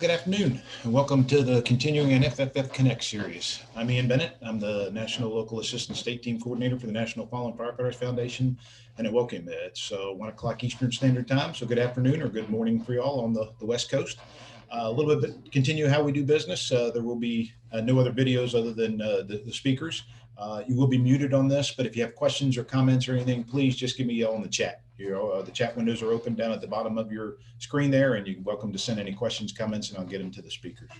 Good afternoon, and welcome to the continuing NFFF Connect series. I'm Ian Bennett. I'm the National Local Assistant State Team Coordinator for the National Fallen Firefighters Foundation, and I welcome you. It's 1 o'clock Eastern Standard Time, so good afternoon or good morning for you all on the West Coast. A little bit continue how we do business. There will be no other videos other than the speakers. You will be muted on this, but if you have questions or comments or anything, please just give me a yell in the chat. The chat windows are open down at the bottom of your screen there, and you're welcome to send any questions, comments, and I'll get them to the speakers.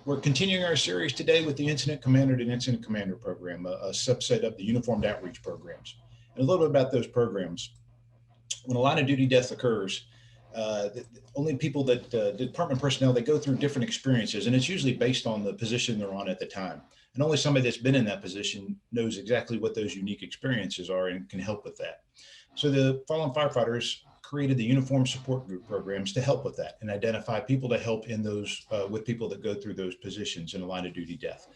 We're continuing our series today with the Incident Commander to Incident Commander program, a subset of the Uniformed Outreach programs. And a little bit about those programs. When a line of duty death occurs, only people that department personnel, they go through different experiences, and it's usually based on the position they're on at the time. And only somebody that's been in that position knows exactly what those unique experiences are and can help with that. So the fallen firefighters created the uniform support group programs to help with that and identify people to help in those with people that go through those positions in a line of duty death.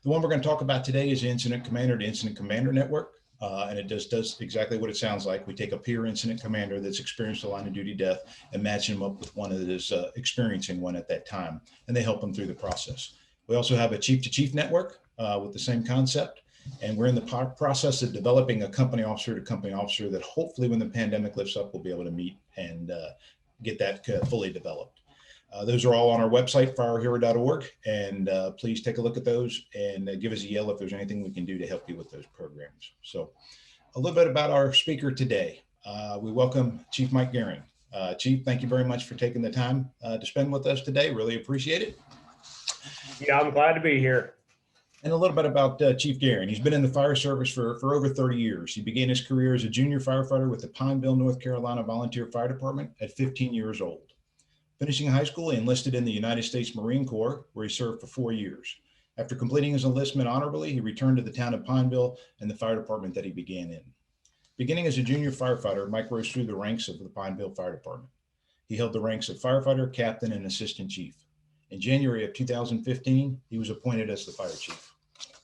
The one we're going to talk about today is the Incident Commander to Incident Commander Network. And it does exactly what it sounds like. We take a peer incident commander that's experienced a line of duty death and match them up with one that is experiencing one at that time, and they help them through the process. We also have a chief to chief network with the same concept, and we're in the process of developing a company officer to company officer that hopefully when the pandemic lifts up, we'll be able to meet and get that fully developed. Those are all on our website, firehero.org, and please take a look at those and give us a yell if there's anything we can do to help you with those programs. So a little bit about our speaker today. We welcome Chief Mike Guerin. Chief, thank you very much for taking the time to spend with us today. Really appreciate it. Yeah, I'm glad to be here. And a little bit about Chief Guerin. He's been in the fire service for over 30 years. He began his career as a junior firefighter with the Pineville, North Carolina Volunteer Fire Department at 15 years old. Finishing high school, he enlisted in the United States Marine Corps, where he served for 4 years. After completing his enlistment honorably, he returned to the town of Pineville and the fire department that he began in. Beginning as a junior firefighter, Mike rose through the ranks of the Pineville Fire Department. He held the ranks of firefighter, captain, and assistant chief. In January of 2015, he was appointed as the fire chief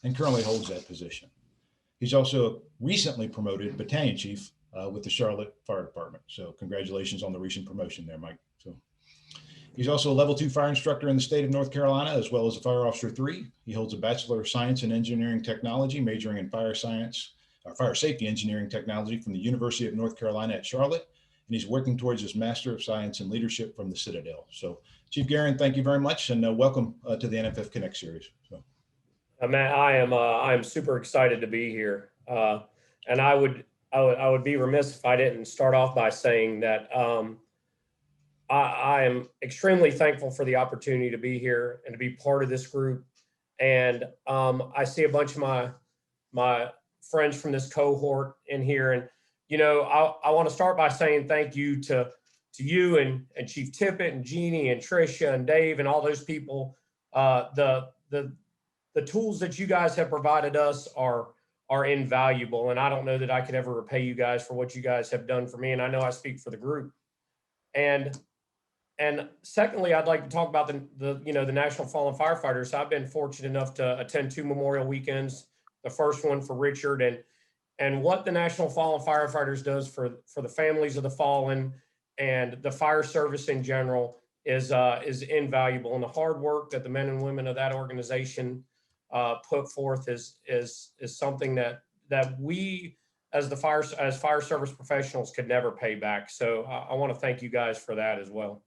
and currently holds that position. He's also recently promoted battalion chief with the Charlotte Fire Department. So congratulations on the recent promotion there, Mike. He's also a level 2 fire instructor in the state of North Carolina, as well as a fire officer 3. He holds a Bachelor of Science in Engineering Technology, majoring in fire safety engineering technology from the University of North Carolina at Charlotte. And he's working towards his Master of Science in Leadership from the Citadel. So Chief Guerin, thank you very much. And welcome to the NFF Connect series. So. Matt, I am super excited to be here. And I would be remiss if I didn't start off by saying that I am extremely thankful for the opportunity to be here and to be part of this group. And I see a bunch of my friends from this cohort in here. And, you know, I want to start by saying thank you to you and Chief Tippett and Jeannie and Tricia and Dave and all those people. The tools that you guys have provided us are invaluable. And I don't know that I could ever repay you guys for what you guys have done for me. And I know I speak for the group. And secondly, I'd like to talk about the National Fallen Firefighters. I've been fortunate enough to attend 2 Memorial Weekends, the first one for Richard, and what the National Fallen Firefighters does for the families of the fallen and the fire service in general is invaluable. And the hard work that the men and women of that organization put forth is something that we as fire service professionals could never pay back. So I want to thank you guys for that as well.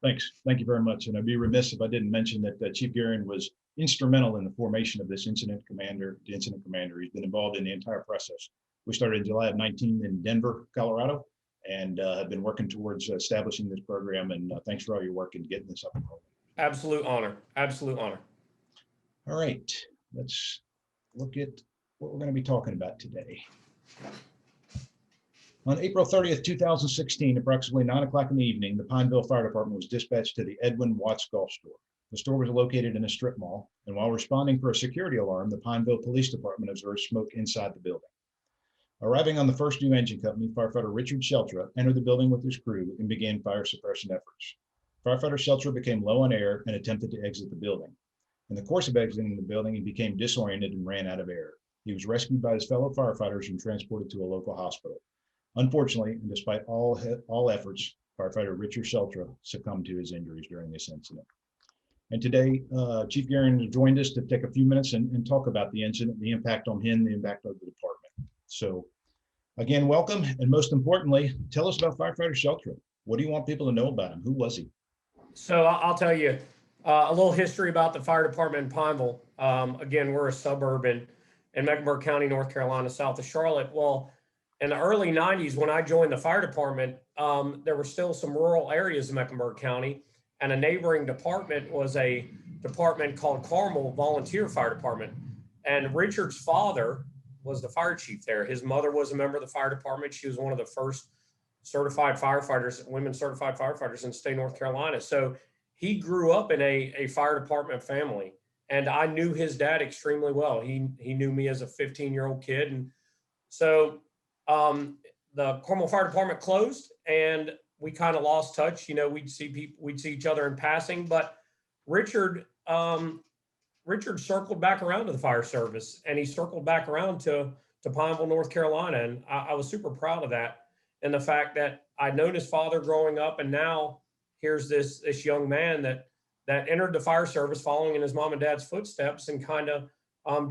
Thanks. Thank you very much. And I'd be remiss if I didn't mention that Chief Guerin was instrumental in the formation of this Incident Commander to Incident Commander. He's been involved in the entire process. We started in July of 19 in Denver, Colorado, and have been working towards establishing this program. And thanks for all your work in getting this up and rolling. Absolute honor. Absolute honor. All right. Let's look at what we're going to be talking about today. On April 30th, 2016, approximately 9 o'clock in the evening, the Pineville Fire Department was dispatched to the Edwin Watts Golf Store. The store was located in a strip mall, and while responding for a security alarm, the Pineville Police Department observed smoke inside the building. Arriving on the first new engine company, firefighter Richard Sheltra entered the building with his crew and began fire suppression efforts. Firefighter Sheltra became low on air and attempted to exit the building. In the course of exiting the building, he became disoriented and ran out of air. He was rescued by his fellow firefighters and transported to a local hospital. Unfortunately, and despite all efforts, Firefighter Richard Sheltra succumbed to his injuries during this incident. And today, Chief Guerin joined us to take a few minutes and talk about the incident, the impact on him, the impact of the department. So again, welcome. And most importantly, tell us about Firefighter Sheltra. What do you want people to know about him? Who was he? So I'll tell you a little history about the fire department in Pineville. Again, we're a suburb in Mecklenburg County, North Carolina, south of Charlotte. Well, in the early 90s, when I joined the fire department, there were still some rural areas in Mecklenburg County, and a neighboring department was a department called Carmel Volunteer Fire Department. And Richard's father was the fire chief there. His mother was a member of the fire department. She was one of the first certified firefighters, women certified firefighters in the state of North Carolina. So he grew up in a fire department family, and I knew his dad extremely well. He knew me as a 15-year-old kid. And so the Carmel Fire Department closed, and we kind of lost touch. You know, we'd see each other in passing, but Richard circled back around to the fire service, and he circled back around to Pineville, North Carolina. And I was super proud of that. And the fact that I'd known his father growing up, and now here's this young man that entered the fire service following in his mom and dad's footsteps, and kind of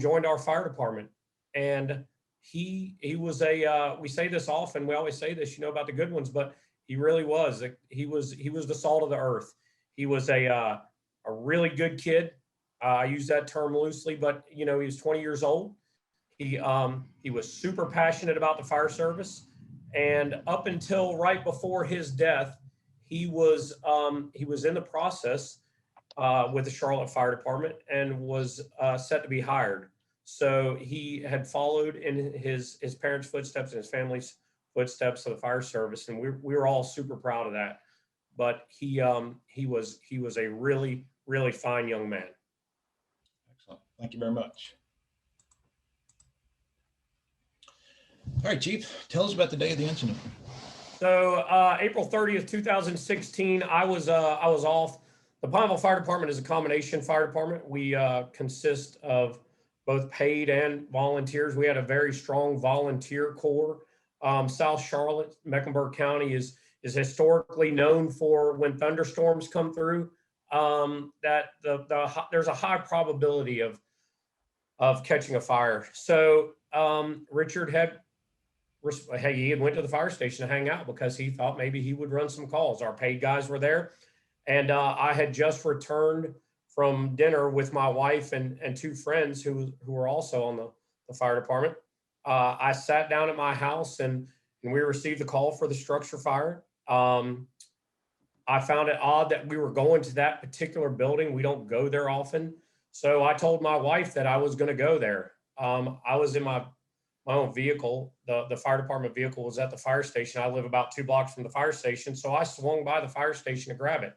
joined our fire department. And he was we say this often, we always say this, you know, about the good ones, but he really was. He was the salt of the earth. He was a really good kid. I use that term loosely, but you know, he was 20 years old. He was super passionate about the fire service. And up until right before his death, he was in the process with the Charlotte Fire Department and was set to be hired. So he had followed in his parents' footsteps and his family's footsteps of the fire service, and we were all super proud of that. But he was a really, really fine young man. Excellent. Thank you very much. All right, Chief, tell us about the day of the incident. So April 30th, 2016, I was off. The Pineville Fire Department is a combination fire department. We consist of both paid and volunteers. We had a very strong volunteer corps. South Charlotte, Mecklenburg County is historically known for, when thunderstorms come through, that there's a high probability of catching a fire. So Richard he had went to the fire station to hang out because he thought maybe he would run some calls. Our paid guys were there, and I had just returned from dinner with my wife and two friends who were also on the fire department. I sat down at my house, and we received a call for the structure fire. I found it odd that we were going to that particular building. We don't go there often. So I told my wife that I was going to go there. I was in my own vehicle. The fire department vehicle was at the fire station. I live about 2 blocks from the fire station. So I swung by the fire station to grab it.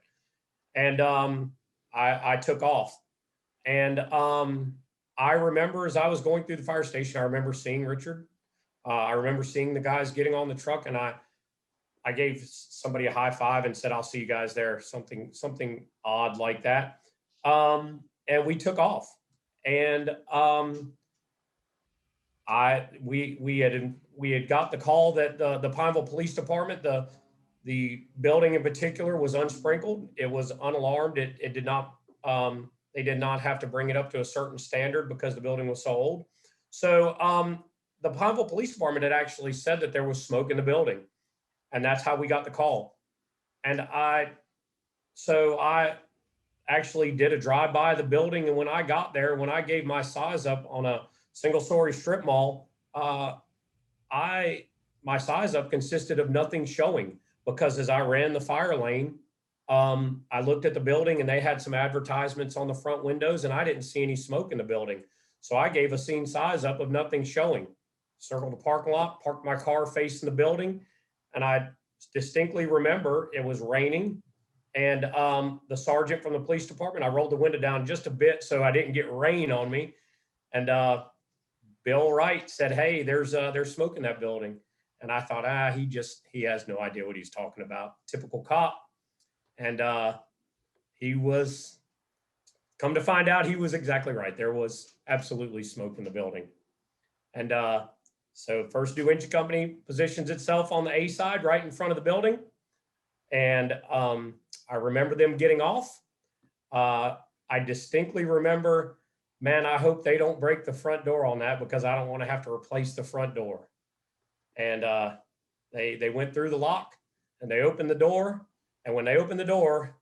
And I took off. And I remember, as I was going through the fire station, I remember seeing Richard. I remember seeing the guys getting on the truck, and I gave somebody a high five and said, "I'll see you guys there." Something odd like that. And we took off. And we had got the call that the Pineville Police Department, the building in particular, was unsprinkled. It was unalarmed. It did not. They did not have to bring it up to a certain standard because the building was so old. So the Pineville Police Department had actually said that there was smoke in the building, and that's how we got the call. And I actually did a drive-by of the building, and when I got there, when I gave my size up on a single-story strip mall, my size up consisted of nothing showing, because as I ran the fire lane, I looked at the building and they had some advertisements on the front windows, and I didn't see any smoke in the building. So I gave a scene size up of nothing showing. Circled the parking lot, parked my car facing the building, and I distinctly remember it was raining. And the sergeant from the police department, I rolled the window down just a bit so I didn't get rain on me. And Bill Wright said, "Hey, there's smoke in that building." And I thought, he has no idea what he's talking about. Typical cop. And he was, come to find out, he was exactly right. There was absolutely smoke in the building. And so First New Engine Company positions itself on the A side, right in front of the building. And I remember them getting off. I distinctly remember, man, I hope they don't break the front door on that because I don't want to have to replace the front door. And they went through the lock and they opened the door. And when they opened the door,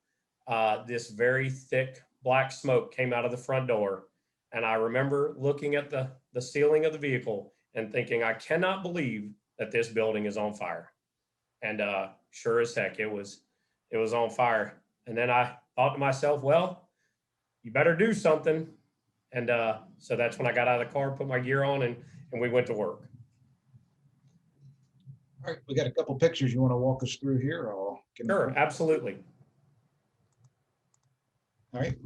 this very thick black smoke came out of the front door. And I remember looking at the ceiling of the vehicle and thinking, I cannot believe that this building is on fire. And sure as heck, it was on fire. And then I thought to myself, well, you better do something. And so that's when I got out of the car, put my gear on, and we went to work. All right, we got a couple pictures you want to walk us through here? Sure, absolutely. All right.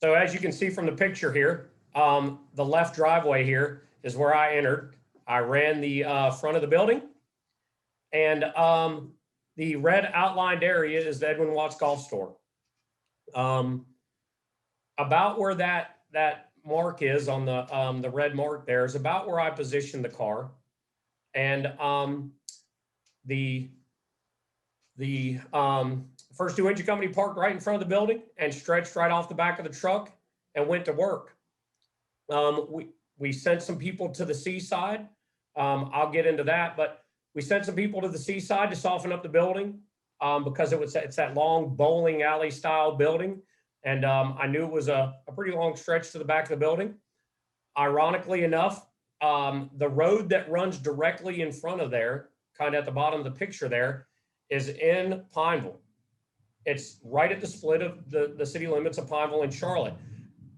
So as you can see from the picture here, the left driveway here is where I entered. I ran the front of the building, and the red outlined area is the Edwin Watts Golf Store. About where that mark is on the red mark there is about where I positioned the car, and the First Two Engine Company parked right in front of the building and stretched right off the back of the truck and went to work. We sent some people to the seaside. I'll get into that, but we sent some people to the seaside to soften up the building because it's that long bowling alley style building. And I knew it was a pretty long stretch to the back of the building. Ironically enough, the road that runs directly in front of there, kind of at the bottom of the picture there, is in Pineville. It's right at the split of the city limits of Pineville and Charlotte.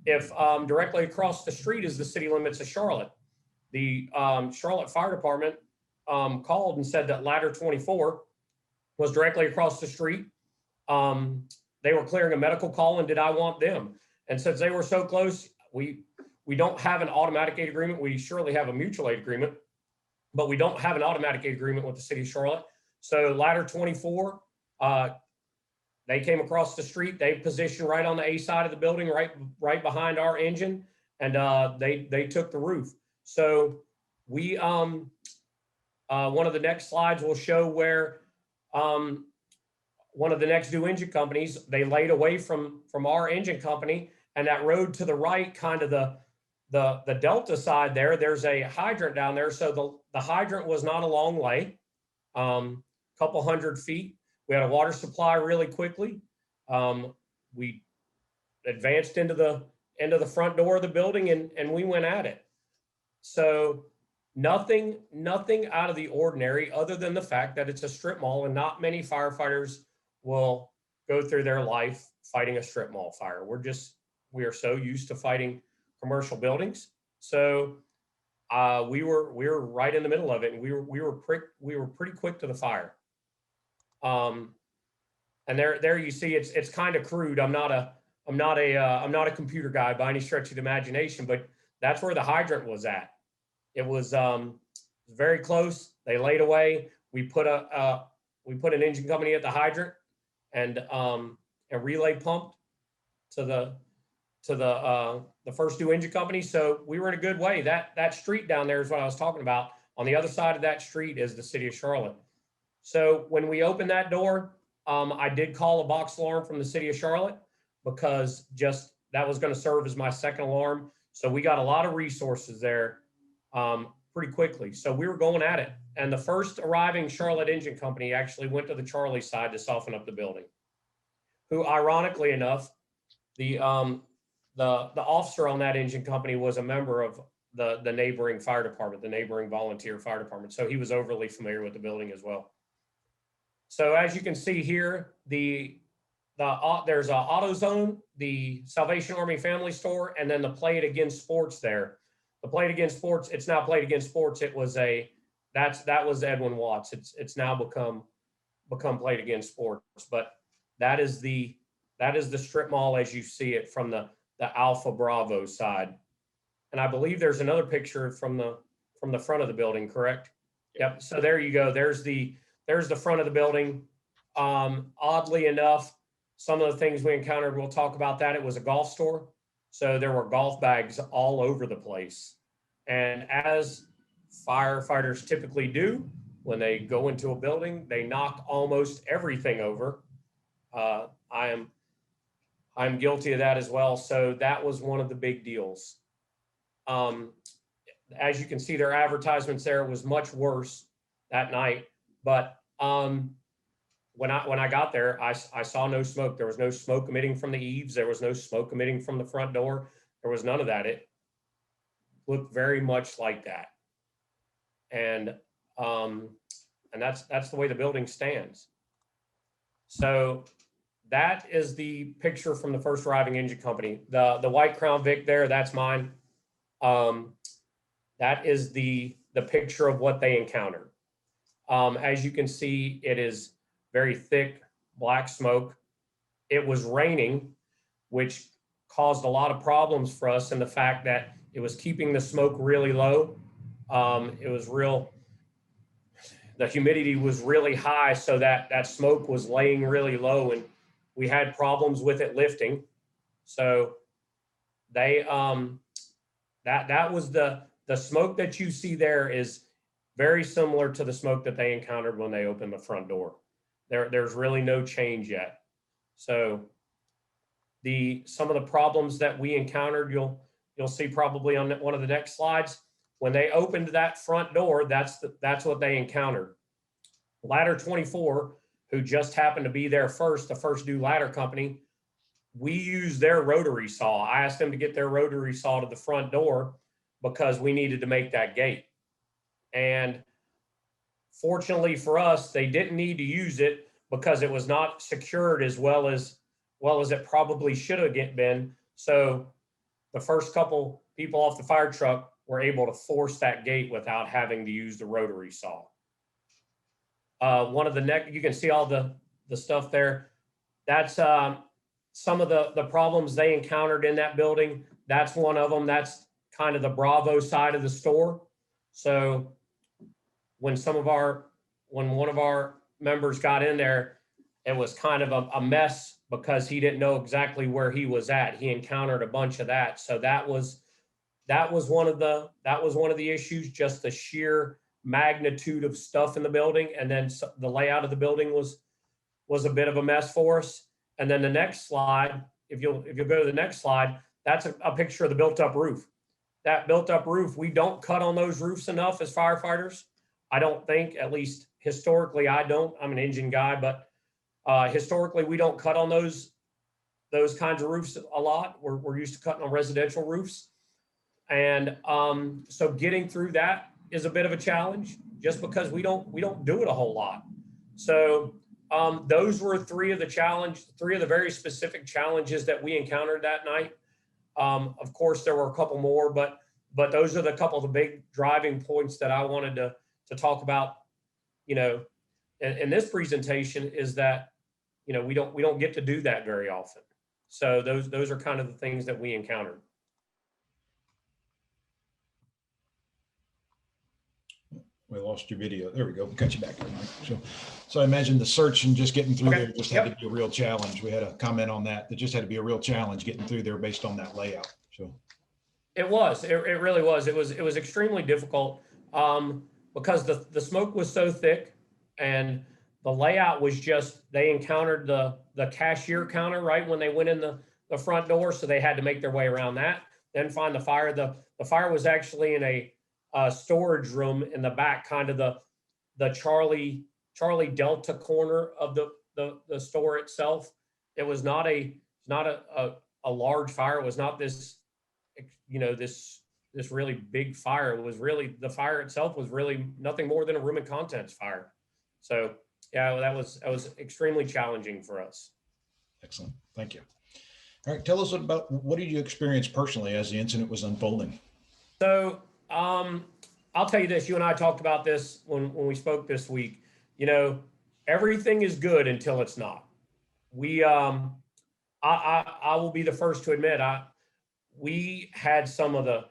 If directly across the street is the city limits of Charlotte. The Charlotte Fire Department called and said that ladder 24 was directly across the street. They were clearing a medical call, and did I want them? And since they were so close, we don't have an automatic aid agreement. We surely have a mutual aid agreement, but we don't have an automatic aid agreement with the city of Charlotte. So ladder 24, they came across the street. They positioned right on the A side of the building, right behind our engine, and they took the roof. So we one of the next slides will show where one of the next two engine companies, they laid away from our engine company, and that road to the right, kind of the Delta side there, there's a hydrant down there. So the hydrant was not a long lay, couple 100 feet. We had a water supply really quickly. We advanced into the front door of the building, and we went at it. So nothing out of the ordinary, other than the fact that it's a strip mall, and not many firefighters will go through their life fighting a strip mall fire. We are so used to fighting commercial buildings. So we were right in the middle of it, and we were pretty quick to the fire. And there you see it's kind of crude. I'm not a computer guy by any stretch of the imagination, but that's where the hydrant was at. It was very close. They laid away. We put an engine company at the hydrant, and a relay pumped to the First Two Engine Company. So we were in a good way. That street down there is what I was talking about. On the other side of that street is the city of Charlotte. So when we opened that door, I did call a box alarm from the city of Charlotte, because just that was going to serve as my second alarm. So we got a lot of resources there pretty quickly. So we were going at it. And the first arriving Charlotte Engine Company actually went to the Charlie side to soften up the building, who ironically enough, the officer on that engine company was a member of the neighboring fire department, the neighboring volunteer fire department. So he was overly familiar with the building as well. So as you can see here, there's a AutoZone, the Salvation Army Family Store, and then the Play It Again Sports there. The Play It Again Sports, it's now Play It Again Sports. That was Edwin Watts. It's now become Play It Again Sports. But that is the strip mall as you see it from the Alpha Bravo side. And I believe there's another picture from the front of the building, correct? Yep. So there you go. There's the front of the building. Oddly enough, some of the things we encountered, we'll talk about that. It was a golf store. So there were golf bags all over the place. And as firefighters typically do, when they go into a building, they knock almost everything over. I'm guilty of that as well. So that was one of the big deals. As you can see, their advertisements there was much worse that night. But when I got there, I saw no smoke. There was no smoke emitting from the eaves. There was no smoke emitting from the front door. There was none of that. It looked very much like that. And that's the way the building stands. So that is the picture from the first arriving engine company. The white Crown Vic there, that's mine. That is the picture of what they encountered. As you can see, it is very thick black smoke. It was raining, which caused a lot of problems for us in the fact that it was keeping the smoke really low. The humidity was really high, so that smoke was laying really low, and we had problems with it lifting. So they that was the smoke that you see there is very similar to the smoke that they encountered when they opened the front door. There's really no change yet. So some of the problems that we encountered, you'll see probably on one of the next slides. When they opened that front door, that's what they encountered. Ladder 24, who just happened to be there first, the first new ladder company, we used their rotary saw. I asked them to get their rotary saw to the front door because we needed to make that gate. And fortunately for us, they didn't need to use it because it was not secured as well as it probably should have been. So the first couple people off the fire truck were able to force that gate without having to use the rotary saw. One of the you can see all the stuff there. That's some of the problems they encountered in that building. That's one of them. That's kind of the Bravo side of the store. So when one of our members got in there, it was kind of a mess because he didn't know exactly where he was at. He encountered a bunch of that. So that was one of the issues, just the sheer magnitude of stuff in the building. And then the layout of the building was a bit of a mess for us. And then the next slide, if you'll go to the next slide, that's a picture of the built up roof. That built up roof, we don't cut on those roofs enough as firefighters. I don't think, at least historically, I don't. I'm an engine guy, but historically, we don't cut on those kinds of roofs a lot. We're used to cutting on residential roofs. And so getting through that is a bit of a challenge just because we don't do it a whole lot. So those were three of the very specific challenges that we encountered that night. Of course, there were a couple more, but those are the couple of the big driving points that I wanted to talk about, in this presentation, is that, we don't get to do that very often. So those are kind of the things that we encountered. We lost your video. There we go. We got you back there, Mike. So I imagine the search and just getting through there just had to be a real challenge. We had a comment on that. That just had to be a real challenge getting through there based on that layout. So it really was. It was extremely difficult because the smoke was so thick, and the layout was just, they encountered the cashier counter right when they went in the front door, so they had to make their way around that, then find the fire. The fire was actually in a storage room in the back, kind of the Charlie Delta corner of the store itself. It was not a large fire. It was not this, this really big fire. It was really, the fire itself was really nothing more than a room and contents fire. So yeah, that was extremely challenging for us. Excellent. Thank you. All right. Tell us about, what did you experience personally as the incident was unfolding? So I'll tell you this, you and I talked about this when we spoke this week. Everything is good until it's not. I will be the first to admit, we had some of the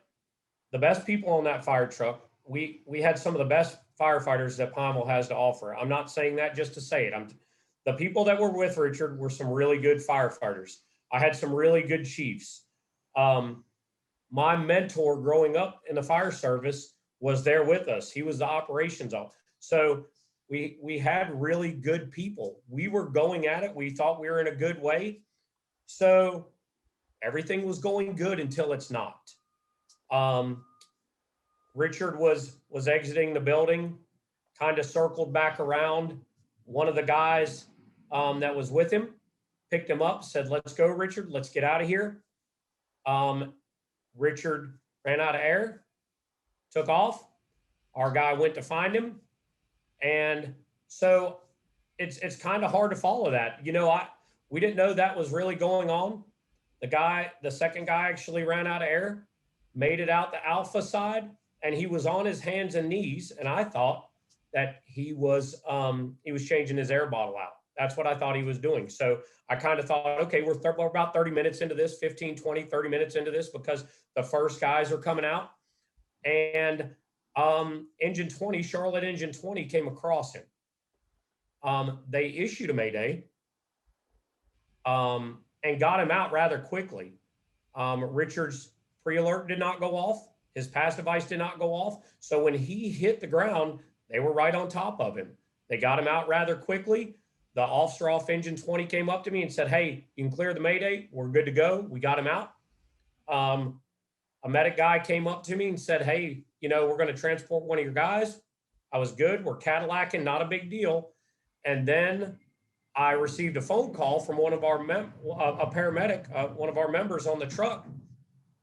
best people on that fire truck. We had some of the best firefighters that Pineville has to offer. I'm not saying that just to say it. The people that were with Richard were some really good firefighters. I had some really good chiefs. My mentor growing up in the fire service was there with us. He was the operations officer. So we had really good people. We were going at it. We thought we were in a good way. So everything was going good until it's not. Um, Richard was exiting the building, kind of circled back around. One of the guys that was with him picked him up, said, "Let's go, Richard. Let's get out of here." Um, Richard ran out of air, took off. Our guy went to find him, and so it's kind of hard to follow that. We didn't know that was really going on. The second guy actually ran out of air, made it out the Alpha side, and he was on his hands and knees. And I thought that he was changing his air bottle out. That's what I thought he was doing. So I kind of thought, okay, we're about 30 minutes into this, 15, 20, 30 minutes into this, because the first guys are coming out. And Engine 20, Charlotte Engine 20 came across him. They issued a mayday and got him out rather quickly. Richard's pre-alert did not go off. His pass device did not go off. So when he hit the ground, they were right on top of him. They got him out rather quickly. The officer off Engine 20 came up to me and said, "Hey, you can clear the mayday. We're good to go." We got him out. A medic guy came up to me and said, "Hey, we're going to transport one of your guys." I was good. We're Cadillacing, not a big deal. And then I received a phone call from one of our a paramedic, one of our members on the truck.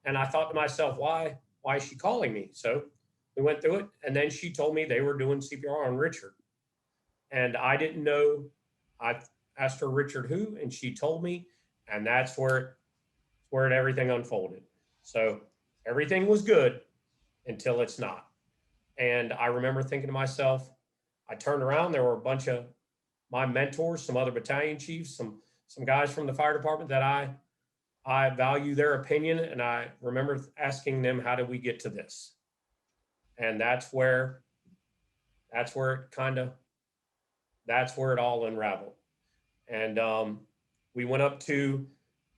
And I thought to myself, why is she calling me? So we went through it. And then she told me they were doing CPR on Richard. And I didn't know. I asked her, "Richard who?" And she told me. And that's where everything unfolded. So everything was good until it's not. And I remember thinking to myself, I turned around, there were a bunch of my mentors, some other battalion chiefs, some guys from the fire department that I value their opinion. And I remember asking them, how did we get to this? And that's where it all unraveled. And we went up to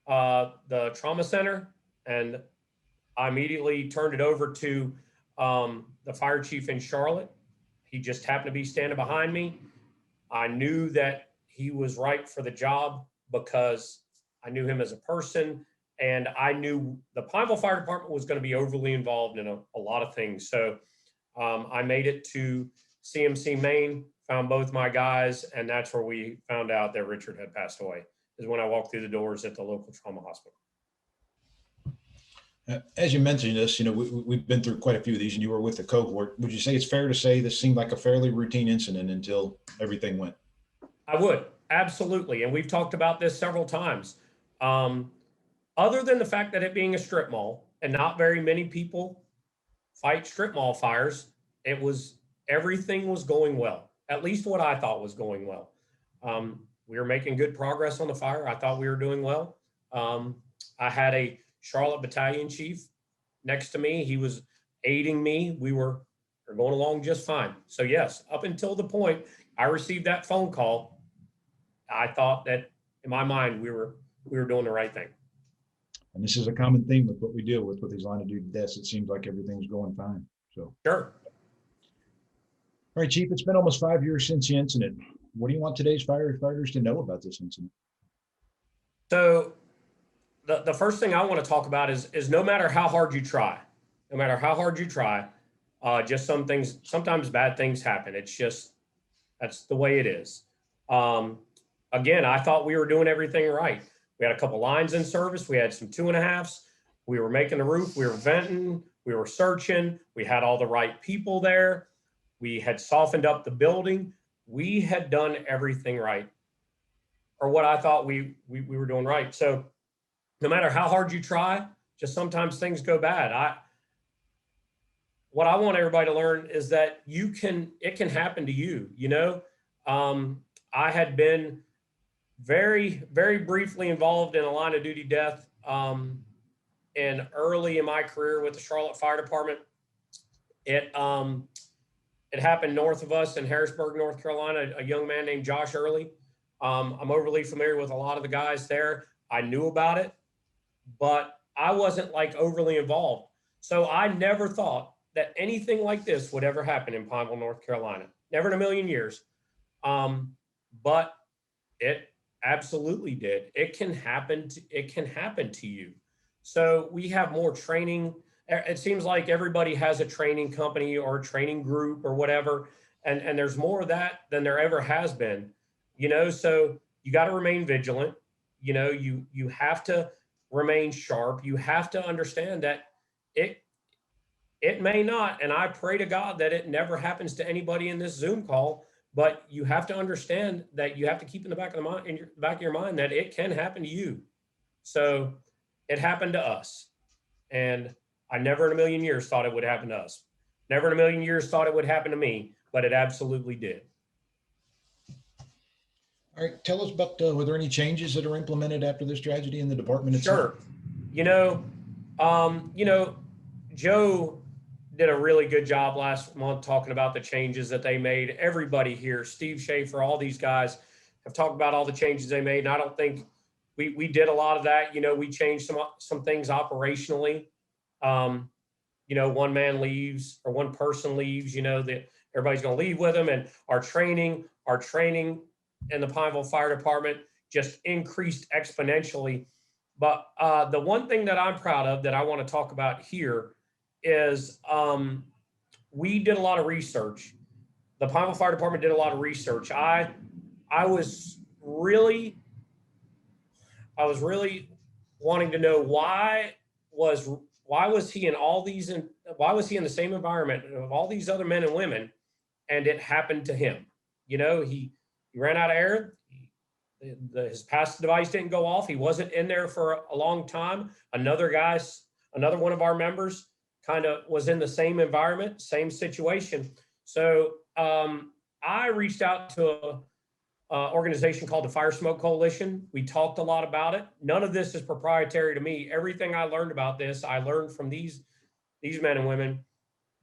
the trauma center, and I immediately turned it over to the fire chief in Charlotte. He just happened to be standing behind me. I knew that he was right for the job because I knew him as a person, and I knew the Pineville Fire Department was going to be overly involved in a lot of things. So I made it to CMC Maine, found both my guys, and that's where we found out that Richard had passed away, is when I walked through the doors at the local trauma hospital. As you mentioned this, we've been through quite a few of these, and you were with the cohort. Would you say it's fair to say this seemed like a fairly routine incident until everything went? I would, absolutely. And we've talked about this several times. Other than the fact that it being a strip mall and not very many people fight strip mall fires, everything was going well. At least what I thought was going well. We were making good progress on the fire. I thought we were doing well. I had a Charlotte battalion chief next to me. He was aiding me. We were going along just fine. So yes, up until the point I received that phone call, I thought that in my mind, we were doing the right thing. And this is a common theme with what we deal with these line of duty deaths. It seems like everything's going fine. So sure. All right, Chief, it's been almost 5 years since the incident. What do you want today's firefighters to know about this incident? So the first thing I want to talk about is no matter how hard you try, just sometimes bad things happen. That's the way it is. Again, I thought we were doing everything right. We had a couple lines in service. We had some 2.5s. We were making the roof. We were venting. We were searching. We had all the right people there. We had softened up the building. We had done everything right, or what I thought we were doing right. So no matter how hard you try, just sometimes things go bad. What I want everybody to learn is that it can happen to you. I had been very, very briefly involved in a line of duty death and early in my career with the Charlotte Fire Department. It happened north of us in Harrisburg, North Carolina, a young man named Josh Early. I'm overly familiar with a lot of the guys there. I knew about it, but I wasn't overly involved. So I never thought that anything like this would ever happen in Pineville, North Carolina. never in a million years. But it absolutely did. It can happen. It can happen to you. So we have more training. It seems like everybody has a training company or a training group or whatever, and there's more of that than there ever has been. So you got to remain vigilant. You have to remain sharp. You have to understand that it it may not, and I pray to God that it never happens to anybody in this Zoom call. But you have to understand that you have to keep in the back of the mind, in your back of your mind, that it can happen to you. So it happened to us, and I never in a million years thought it would happen to us. Never in a million years thought it would happen to me, but it absolutely did. All right, tell us about, were there any changes that are implemented after this tragedy in the department itself? Sure. You know, Joe did a really good job last month talking about the changes that they made. Everybody here, Steve Schaefer, all these guys have talked about all the changes they made. And I don't think we did a lot of that. We changed some things operationally. One man leaves or one person leaves, that everybody's going to leave with them. And our training in the Pineville Fire Department just increased exponentially. But the one thing that I'm proud of that I want to talk about here is we did a lot of research. The Pineville Fire Department did a lot of research. I was really wanting to know why was he in why was he in the same environment of all these other men and women, and it happened to him. He ran out of air. His passive device didn't go off. He wasn't in there for a long time. Another one of our members kind of was in the same environment, same situation. So I reached out to an organization called the Fire Smoke Coalition. We talked a lot about it. None of this is proprietary to me. Everything I learned about this, I learned from these men and women.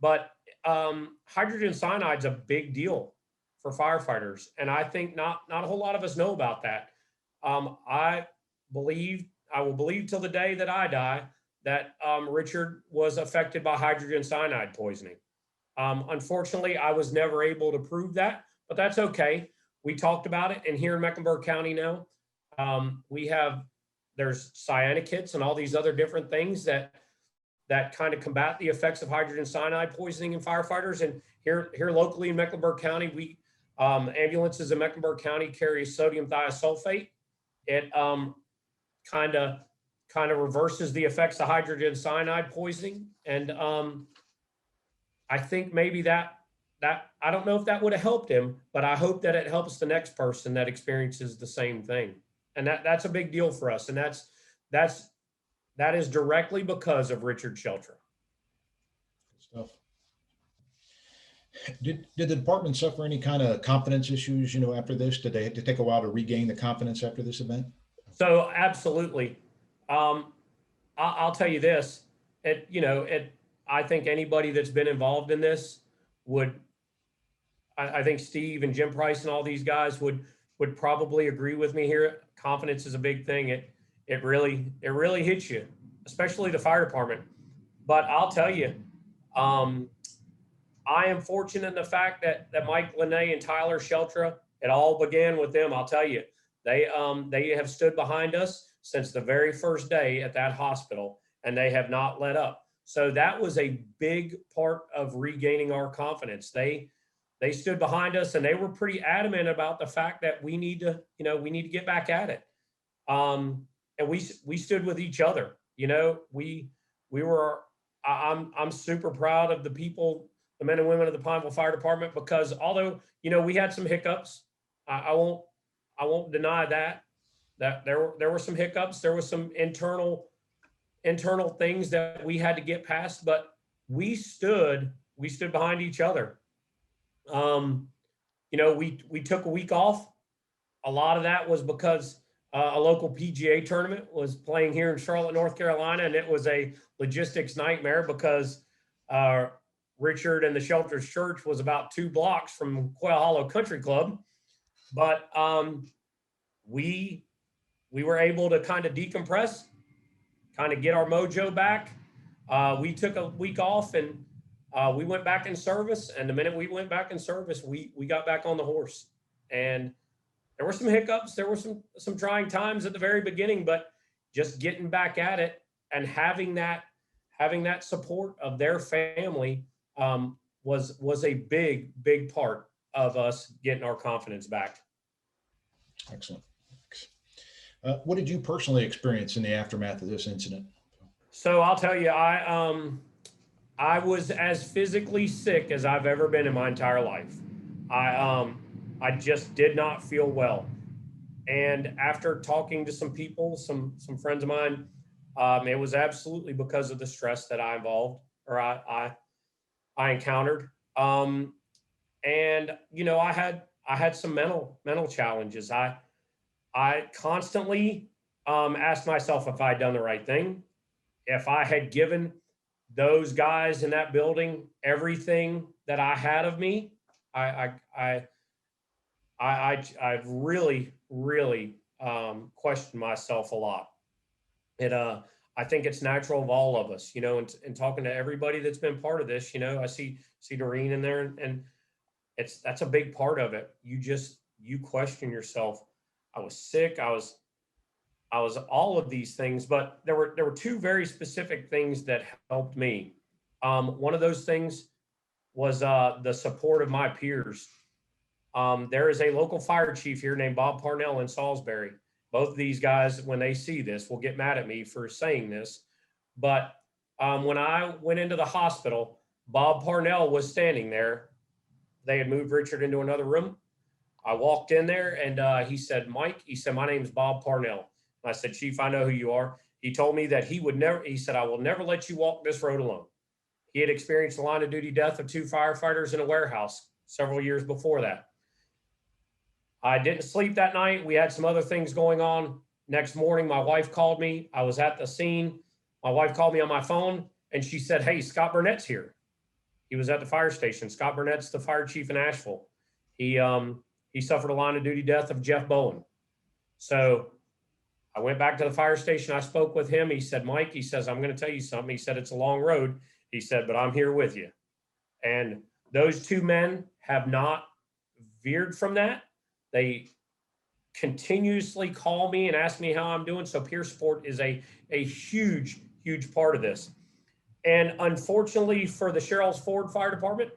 But hydrogen cyanide is a big deal for firefighters, and I think not a whole lot of us know about that. I will believe till the day that I die that Richard was affected by hydrogen cyanide poisoning. Unfortunately, I was never able to prove that, but that's okay. We talked about it, and here in Mecklenburg County now, there's cyanic kits and all these other different things that kind of combat the effects of hydrogen cyanide poisoning in firefighters. And here locally in Mecklenburg County, ambulances in Mecklenburg County carry sodium thiosulfate. It kind of reverses the effects of hydrogen cyanide poisoning. And I think maybe that I don't know if that would have helped him, but I hope that it helps the next person that experiences the same thing. And that's a big deal for us. And that is directly because of Richard Sheltra. Good stuff. Did the department suffer any kind of confidence issues, after this? Did it take a while to regain the confidence after this event? So absolutely. I'll tell you this, I think anybody that's been involved in this I think Steve and Jim Price and all these guys would probably agree with me here. Confidence is a big thing. It really hits you, especially the fire department. But I'll tell you, I am fortunate in the fact that Mike Lene and Tyler Sheltra, it all began with them. I'll tell you, they have stood behind us since the very first day at that hospital, and they have not let up. So that was a big part of regaining our confidence. They stood behind us, and they were pretty adamant about the fact that we need to get back at it. And we stood with each other. I'm super proud of the people, the men and women of the Pineville Fire Department, because although, we had some hiccups, I won't deny that there were some hiccups. There was some internal things that we had to get past, but we stood behind each other. We took a week off. A lot of that was because a local PGA tournament was playing here in Charlotte, North Carolina, and it was a logistics nightmare because Richard and the Shelters Church was about 2 blocks from Quail Hollow Country Club. But we were able to kind of decompress, kind of get our mojo back. We took a week off, and we went back in service, and the minute we went back in service, we got back on the horse. And there were some hiccups, there were some trying times at the very beginning, but just getting back at it and having that support of their family was a big part of us getting our confidence back. Excellent. What did you personally experience in the aftermath of this incident? So I'll tell you, I was as physically sick as I've ever been in my entire life. I just did not feel well. And after talking to some people, some friends of mine, it was absolutely because of the stress that I involved or I encountered. And I had some mental challenges. I constantly asked myself if I'd done the right thing, if I had given those guys in that building everything that I had of me. I've really questioned myself a lot. I think it's natural of all of us, and talking to everybody that's been part of this, I see Doreen in there, and that's a big part of it. You question yourself. I was sick. I was all of these things, but there were two very specific things that helped me. One of those things was the support of my peers. There is a local fire chief here named Bob Parnell in Salisbury. Both of these guys, when they see this, will get mad at me for saying this. But when I went into the hospital, Bob Parnell was standing there. They had moved Richard into another room. I walked in there and he said, "Mike," he said, "my name's Bob Parnell." And I said, "Chief, I know who you are." He told me that he said, "I will never let you walk this road alone." He had experienced the line of duty death of 2 firefighters in a warehouse several years before that. I didn't sleep that night. We had some other things going on. Next morning, my wife called me. I was at the scene. My wife called me on my phone and she said, "Hey, Scott Burnett's here." He was at the fire station. Scott Burnett's the fire chief in Asheville. He suffered a line of duty death of Jeff Bowen. So I went back to the fire station. I spoke with him. He said, "Mike," he says, "I'm going to tell you something." He said, "It's a long road." He said, "But I'm here with you." And those two men have not veered from that. They continuously call me and ask me how I'm doing. So peer support is a huge part of this. And unfortunately for the Sherrills Ford Fire Department,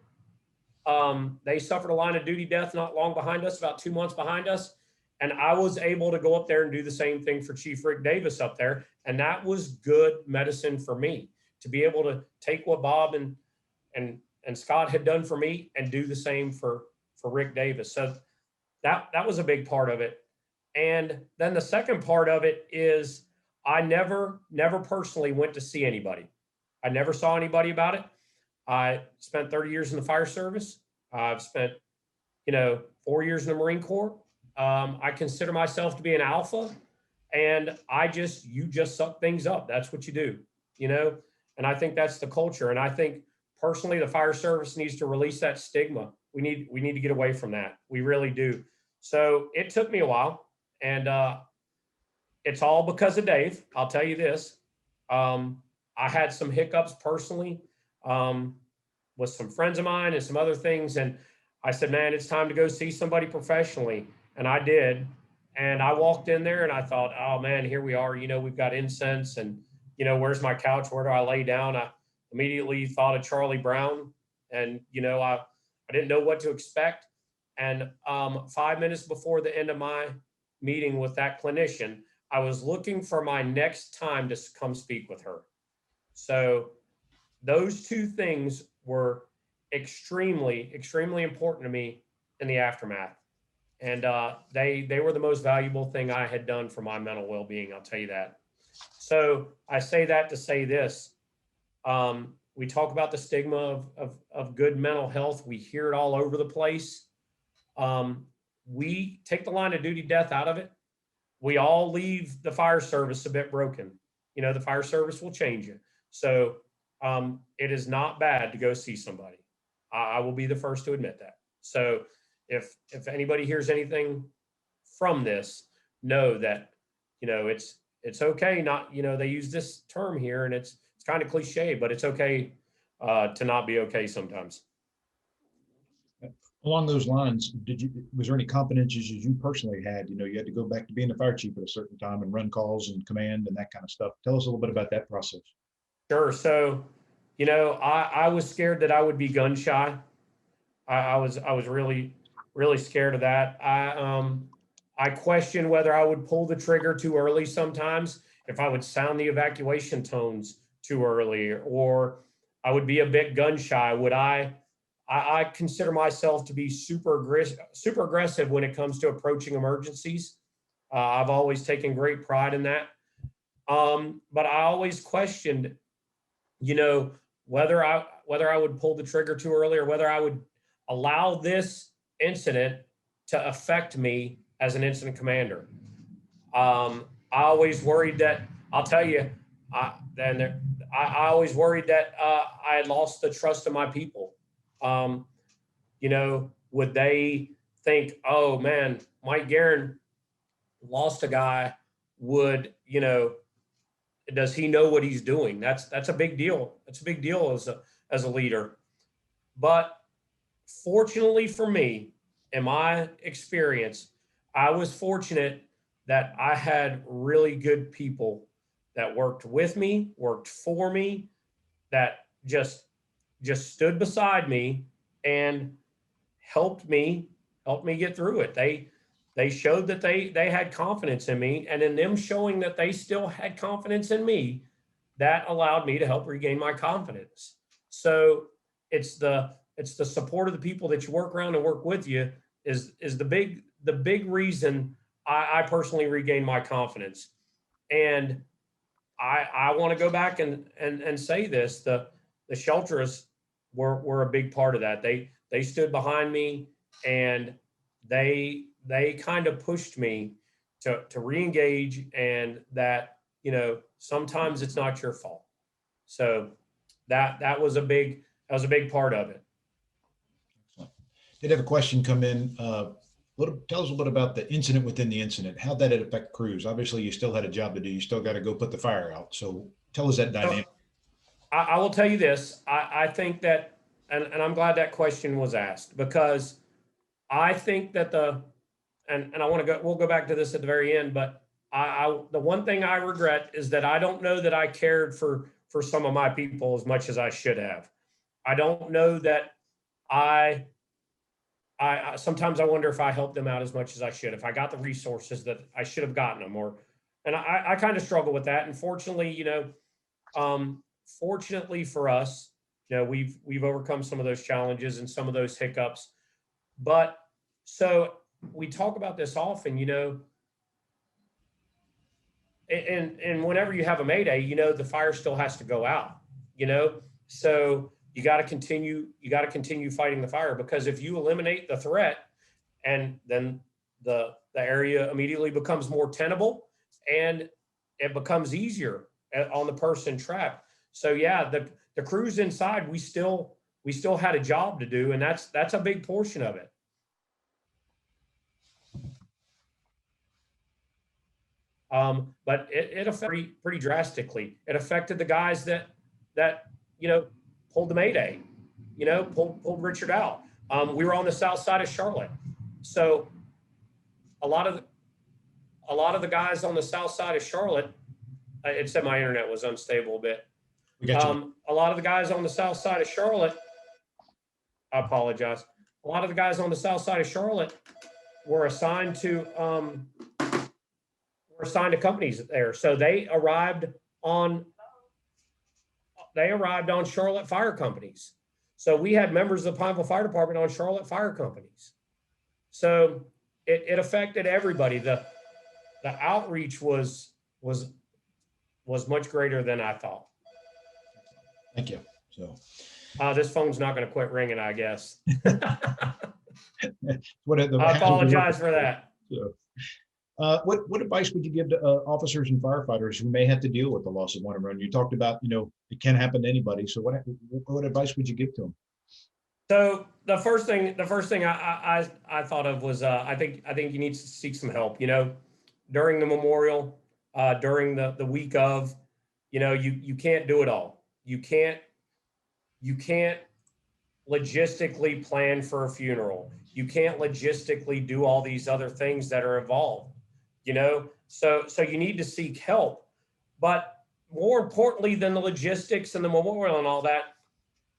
they suffered a line of duty death not long behind us, about 2 months behind us. And I was able to go up there and do the same thing for Chief Rick Davis up there. And that was good medicine for me to be able to take what Bob and Scott had done for me and do the same for Rick Davis. So that was a big part of it. And then the second part of it is I never personally went to see anybody. I never saw anybody about it. I spent 30 years in the fire service. I've spent, 4 years in the Marine Corps. I consider myself to be an alpha, and you just suck things up. That's what you do, and I think that's the culture. And I think personally, the fire service needs to release that stigma. We need to get away from that. We really do. So it took me a while, and it's all because of Dave. I'll tell you this. I had some hiccups personally with some friends of mine and some other things. And I said, "Man, it's time to go see somebody professionally." And I did. And I walked in there and I thought, "Oh man, here we are. We've got incense and, where's my couch? Where do I lay down?" I immediately thought of Charlie Brown, and, I didn't know what to expect. And 5 minutes before the end of my meeting with that clinician, I was looking for my next time to come speak with her. So those two things were extremely important to me in the aftermath. And they were the most valuable thing I had done for my mental well-being. I'll tell you that. So I say that to say this. We talk about the stigma of good mental health. We hear it all over the place. We take the line of duty death out of it. We all leave the fire service a bit broken. The fire service will change you. So it is not bad to go see somebody. I will be the first to admit that. So if anybody hears anything from this, know that, it's okay. Not, they use this term here and it's kind of cliche, but it's okay to not be okay sometimes. Along those lines, was there any competencies you personally had? You had to go back to being a fire chief at a certain time and run calls and command and that kind of stuff. Tell us a little bit about that process. Sure. So, I was scared that I would be gun shy. I was really, really scared of that. I questioned whether I would pull the trigger too early sometimes, if I would sound the evacuation tones too early, or I would be a bit gun shy. I consider myself to be super aggressive when it comes to approaching emergencies. I've always taken great pride in that. But I always questioned, you know, whether I would pull the trigger too early, or whether I would allow this incident to affect me as an incident commander. I always worried that, I'll tell you, I always worried that I had lost the trust of my people. Um, would they think, oh man, Mike Guerin lost a guy? Does he know what he's doing? That's a big deal. That's a big deal as a leader. But fortunately for me, in my experience, I was fortunate that I had really good people that worked with me, worked for me, that just stood beside me and helped me get through it. They showed that they had confidence in me, and in them showing that they still had confidence in me, that allowed me to help regain my confidence. So it's the support of the people that you work around and work with you is the big reason I personally regained my confidence. And I want to go back and say this: the shelters were a big part of that. They stood behind me, and they kind of pushed me to reengage, and that sometimes it's not your fault. So that was a big part of it. Did have a question come in. Tell us a little bit about the incident within the incident. How did it affect crews? Obviously, you still had a job to do. You still got to go put the fire out. So tell us that So dynamic. I will tell you this. I think that, and I'm glad that question was asked, because I think that and I want to go, we'll go back to this at the very end, but the one thing I regret is that I don't know that I cared for some of my people as much as I should have. I don't know that I sometimes I wonder if I helped them out as much as I should, if I got the resources that I should have gotten them, and I kind of struggle with that. And fortunately, fortunately for us, we've overcome some of those challenges and some of those hiccups. But so we talk about this often, and whenever you have a mayday, the fire still has to go out, so you got to continue fighting the fire, because if you eliminate the threat, and then the area immediately becomes more tenable, and it becomes easier on the person trapped. So yeah, the crews inside, we still had a job to do, and that's a big portion of it. But it affected pretty drastically. It affected the guys that pulled the mayday, pulled Richard out. We were on the south side of Charlotte, so a lot of the guys on the south side of Charlotte. It said my internet was unstable a bit. We got you. A lot of the guys on the south side of Charlotte. I apologize. A lot of the guys on the south side of Charlotte were assigned to companies there. So they arrived on Charlotte fire companies. So we had members of the Pineville Fire Department on Charlotte fire companies. So it affected everybody. The outreach was much greater than I thought. Thank you. So this phone's not going to quit ringing, I guess. I apologize for that. So, what advice would you give to officers and firefighters who may have to deal with the loss of one of them? You talked about, it can happen to anybody. So what advice would you give to them? So the first thing I thought of was I think you need to seek some help. During the memorial, during the week of, you can't do it all. You you can't logistically plan for a funeral. You can't logistically do all these other things that are involved, you know? So you need to seek help. But more importantly than the logistics and the memorial and all that,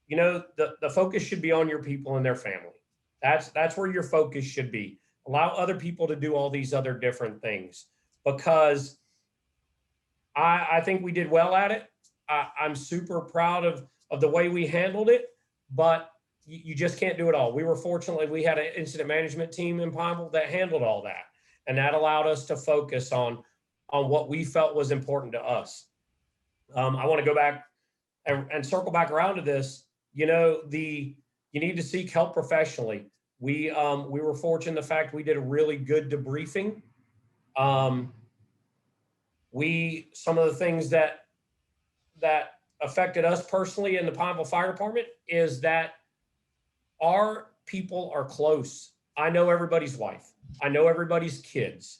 you know, the focus should be on your people and their family. That's where your focus should be. Allow other people to do all these other different things, because I think we did well at it. I'm super proud of the way we handled it, but you just can't do it all. We were fortunately, we had an incident management team in Pineville that handled all that. And that allowed us to focus on what we felt was important to us. I want to go back and circle back around to this. You know, you need to seek help professionally. We were fortunate in the fact we did a really good debriefing. Some of the things that affected us personally in the Pineville Fire Department is that our people are close. I know everybody's wife. I know everybody's kids.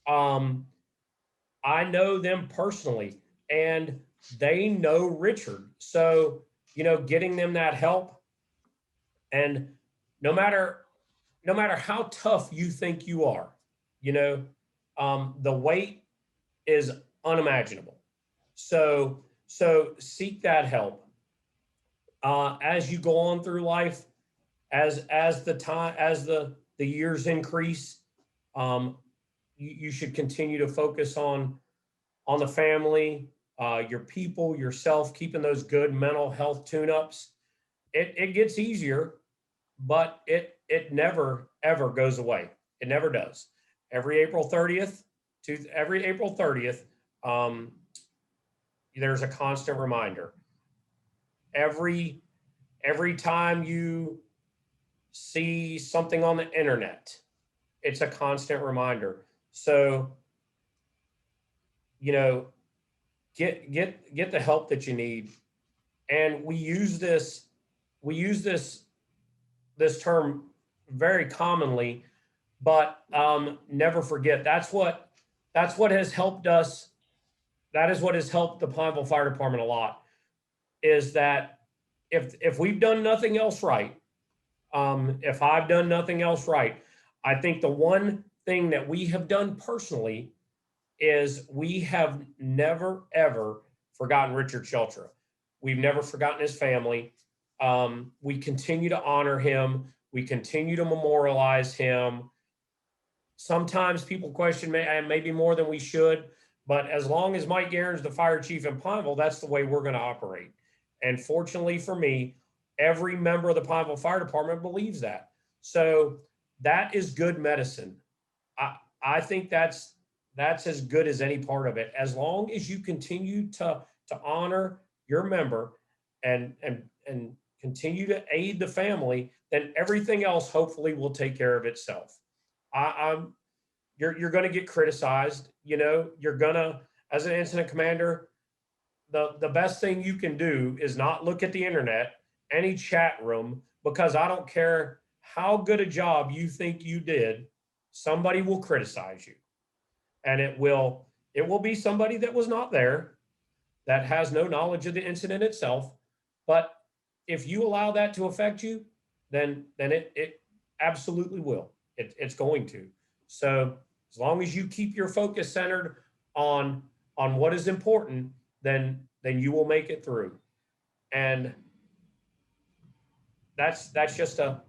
I know them personally, and they know Richard. So, you know, getting them that help, and no matter how tough you think you are, you know, the weight is unimaginable. So seek that help as you go on through life, as the years increase. You should continue to focus on the family, your people, yourself, keeping those good mental health tune-ups. It gets easier, but it never ever goes away. It never does. Every April 30th, there's a constant reminder. Every time you see something on the internet, it's a constant reminder. So, you know, get the help that you need. And we use this term very commonly, but never forget. That's what has helped us. That is what has helped the Pineville Fire Department a lot, is that if we've done nothing else right, if I've done nothing else right, I think the one thing that we have done personally is we have never, ever forgotten Richard Sheltra. We've never forgotten his family. We continue to honor him. We continue to memorialize him. Sometimes people question maybe more than we should, but as long as Mike Guerin's the fire chief in Pineville, that's the way we're going to operate. And fortunately for me, every member of the Pineville Fire Department believes that. So that is good medicine. I think that's as good as any part of it. As long as you continue to honor your member and continue to aid the family, then everything else hopefully will take care of itself. You're going to get criticized. You know, you're gonna, as an incident commander, the best thing you can do is not look at the internet, any chat room, because I don't care how good a job you think you did, somebody will criticize you. And it will be somebody that was not there, that has no knowledge of the incident itself. But if you allow that to affect you, then it absolutely will. It's going to. So as long as you keep your focus centered on what is important, then you will make it through. And that's just a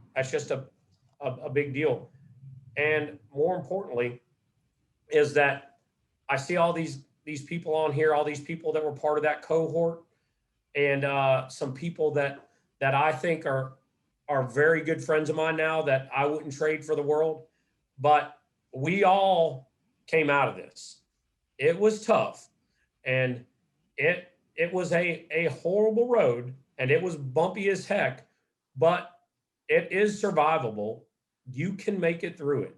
big deal. And more importantly, is that I see all these people on here, all these people that were part of that cohort, and some people that I think are very good friends of mine now that I wouldn't trade for the world. But we all came out of this. It was tough, and it was a horrible road, and it was bumpy as heck, but it is survivable. You can make it through it.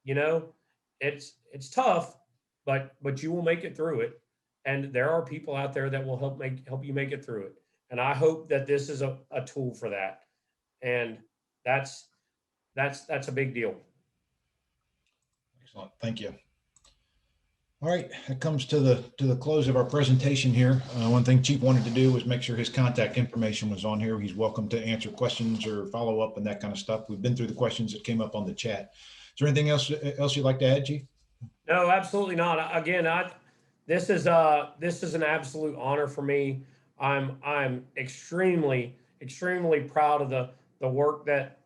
You know, it's tough, but you will make it through it. And there are people out there that will help you make it through it. And I hope that this is a tool for that. And that's a big deal. Excellent. Thank you. All right, that comes to the close of our presentation here. One thing Chief wanted to do was make sure his contact information was on here. He's welcome to answer questions or follow up and that kind of stuff. We've been through the questions that came up on the chat. Is there anything else you'd like to add, Chief? No, absolutely not. Again, this is an absolute honor for me. I'm extremely proud of the work that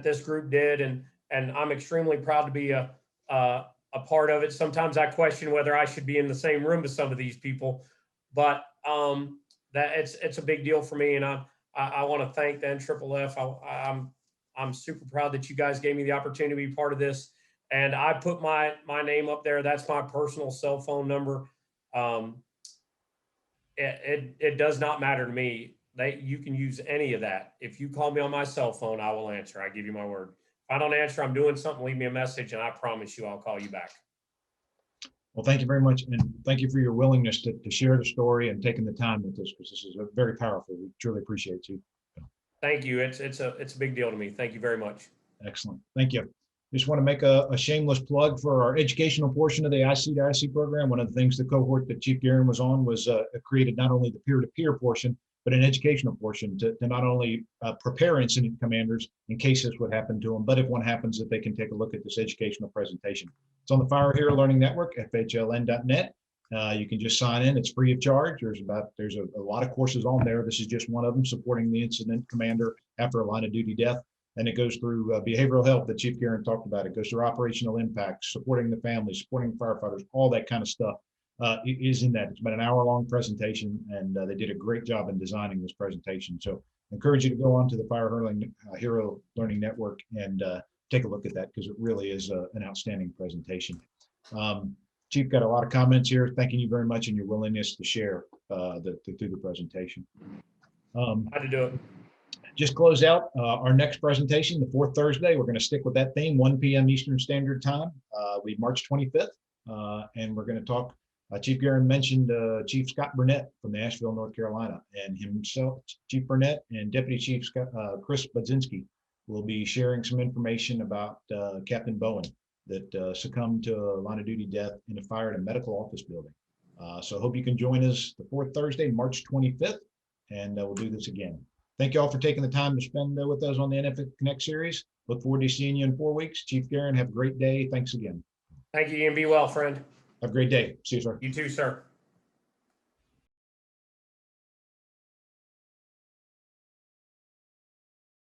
this group did, and I'm extremely proud to be a part of it. Sometimes I question whether I should be in the same room as some of these people, but that it's a big deal for me, and I want to thank the NFFF. I'm super proud that you guys gave me the opportunity to be part of this. And I put my name up there. That's my personal cell phone number. It does not matter to me. You can use any of that. If you call me on my cell phone, I will answer. I give you my word. If I don't answer, I'm doing something, leave me a message, and I promise you I'll call you back. Well, thank you very much. And thank you for your willingness to share the story and taking the time with this, because this is very powerful. We truly appreciate you. Thank you. It's a big deal to me. Thank you very much. Excellent. Thank you. Just want to make a shameless plug for our educational portion of the IC to IC program. One of the things the cohort that Chief Guerin was on was created not only the peer-to-peer portion, but an educational portion to not only prepare incident commanders in case this would happen to them, but if one happens, that they can take a look at this educational presentation. It's on the Fire Hero Learning Network, FHLN.net. You can just sign in. It's free of charge. There's a lot of courses on there. This is just one of them, supporting the incident commander after a line of duty death. And it goes through behavioral health that Chief Guerin talked about. It goes through operational impact, supporting the family, supporting firefighters, all that kind of stuff is in that. It's been an hour-long presentation, and they did a great job in designing this presentation. So I encourage you to go on to the Fire Hero Learning Network and take a look at that, because it really is an outstanding presentation. Chief got a lot of comments here. Thanking you very much and your willingness to share through the presentation. How to do it. Just close out our next presentation, the fourth Thursday. We're going to stick with that theme, 1 p.m. Eastern Standard Time. We March 25th, and we're going to talk. Chief Guerin mentioned Chief Scott Burnett from Asheville, North Carolina, and himself, Chief Burnett, and Deputy Chief Chris Budzinski will be sharing some information about Captain Bowen that succumbed to a line of duty death in a fire in a medical office building. So I hope you can join us the fourth Thursday, March 25th, and we'll do this again. Thank you all for taking the time to spend with us on the NFFF Connect series. Look forward to seeing you in 4 weeks. Chief Guerin, have a great day. Thanks again. Thank you, and be well, friend. Have a great day. See you, sir. You too, sir.